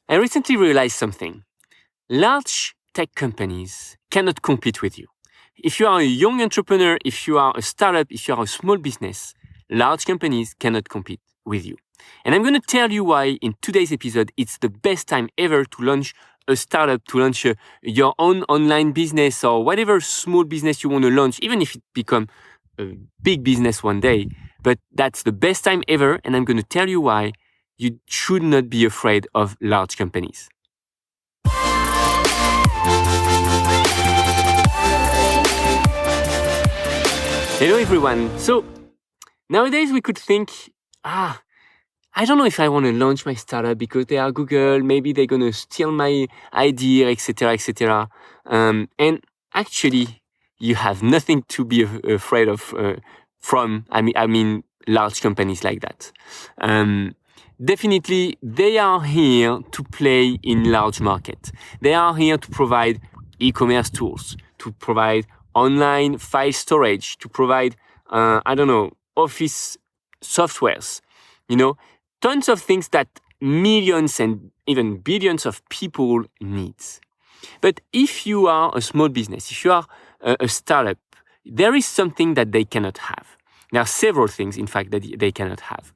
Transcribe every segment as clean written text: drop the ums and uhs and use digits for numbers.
I recently realized something. Large tech companies cannot compete with you. If you are a young entrepreneur, if you are a startup, if you are a small business, large companies cannot compete with you. And I'm going to tell you why in today's episode it's the best time ever to launch a startup, to launch your own online business or whatever small business you want to launch, even if it becomes a big business one day. But that's the best time ever, and I'm going to tell you why you should not be afraid of large companies. Hello everyone. So nowadays we could think, I don't know if I want to launch my startup because they are Google, maybe they're going to steal my idea, etc., etc. And actually, you have nothing to be afraid of from, large companies like that. Definitely, they are here to play in large market. They are here to provide e-commerce tools, to provide online file storage, to provide, office softwares, tons of things that millions and even billions of people need. But if you are a small business, if you are a startup, there is something that they cannot have. There are several things, in fact, that they cannot have.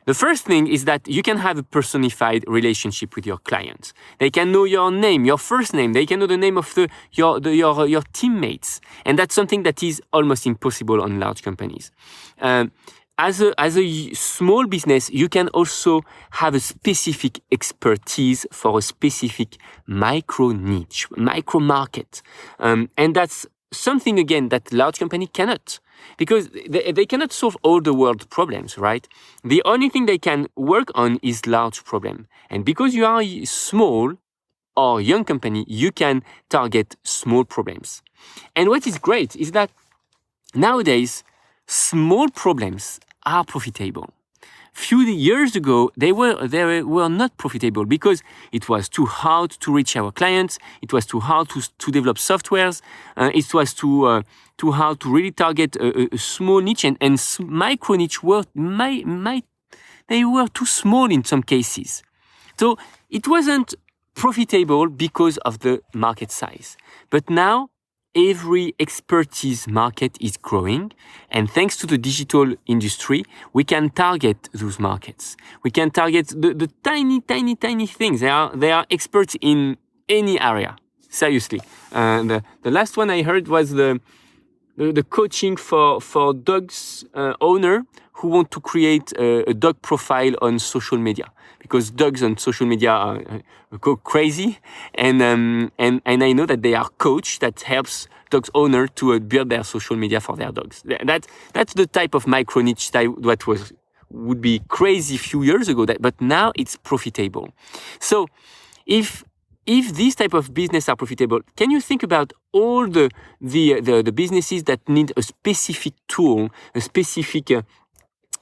The first thing is that you can have a personified relationship with your clients. They can know your name, your first name. They can know the name of your teammates, and that's something that is almost impossible on large companies. As a small business, you can also have a specific expertise for a specific micro niche, micro market, and that's something again that large company cannot. Because they cannot solve all the world's problems, right? The only thing they can work on is large problem. And because you are small or young company, you can target small problems. And what is great is that nowadays, small problems are profitable. Few years ago, they were not profitable because it was too hard to reach our clients. It was too hard to develop softwares. It was too hard to really target a small niche, and micro niche they were too small in some cases. So it wasn't profitable because of the market size. But now, every expertise market is growing, and thanks to the digital industry, we can target those markets. We can target the tiny things. They are experts in any area. Seriously, the last one I heard was the coaching for dogs owner who want to create a dog profile on social media, because dogs on social media go crazy, and I know that they are coach that helps dogs owner to build their social media for their dogs. That's the type of micro niche that would be crazy a few years ago, but now it's profitable. So if these type of business are profitable, can you think about all the businesses that need a specific tool, a specific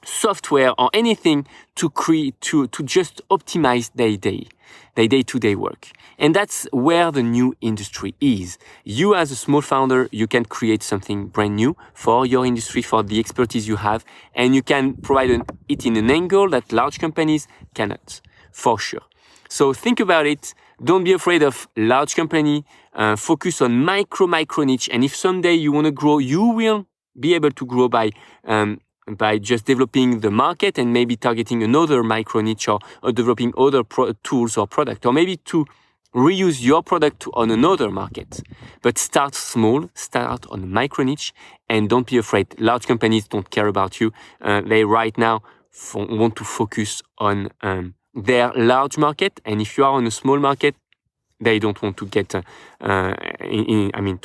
software or anything to just optimize their day-to-day work? And that's where the new industry is. You as a small founder, you can create something brand new for your industry, for the expertise you have, and you can provide it in an angle that large companies cannot, for sure. So think about it. Don't be afraid of large company. Focus on micro niche. And if someday you want to grow, you will be able to grow by just developing the market and maybe targeting another micro niche, or developing other tools or product, or maybe to reuse your product on another market. But start small, start on a micro niche, and don't be afraid. Large companies don't care about you. They right now want to focus on their large market, and if you are on a small market, they don't want to get to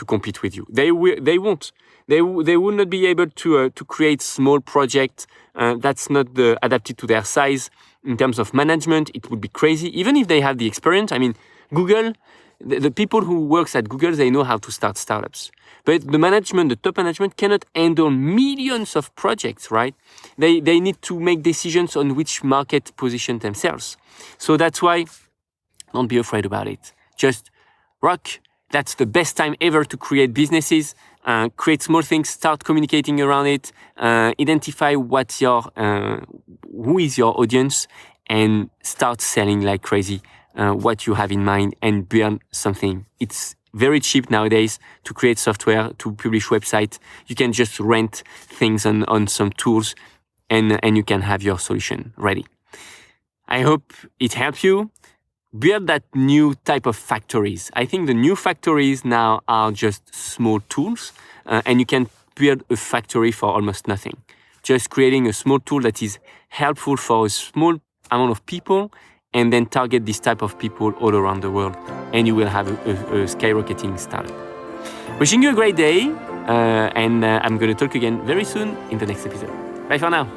compete with you. They won't. They will not be able to create small projects that's not adapted to their size. In terms of management, it would be crazy, even if they have the experience. I mean, Google, the people who works at Google, they know how to start startups. But the top management cannot handle millions of projects, right? They need to make decisions on which market position themselves. So that's why, don't be afraid about it. Just rock. That's the best time ever to create businesses. Create small things, start communicating around it, identify who is your audience, and start selling like crazy what you have in mind and build something. It's very cheap nowadays to create software, to publish websites. You can just rent things on some tools and you can have your solution ready. I hope it helps you build that new type of factories. I think the new factories now are just small tools and you can build a factory for almost nothing. Just creating a small tool that is helpful for a small amount of people and then target this type of people all around the world and you will have a skyrocketing startup. Wishing you a great day and I'm going to talk again very soon in the next episode. Bye for now.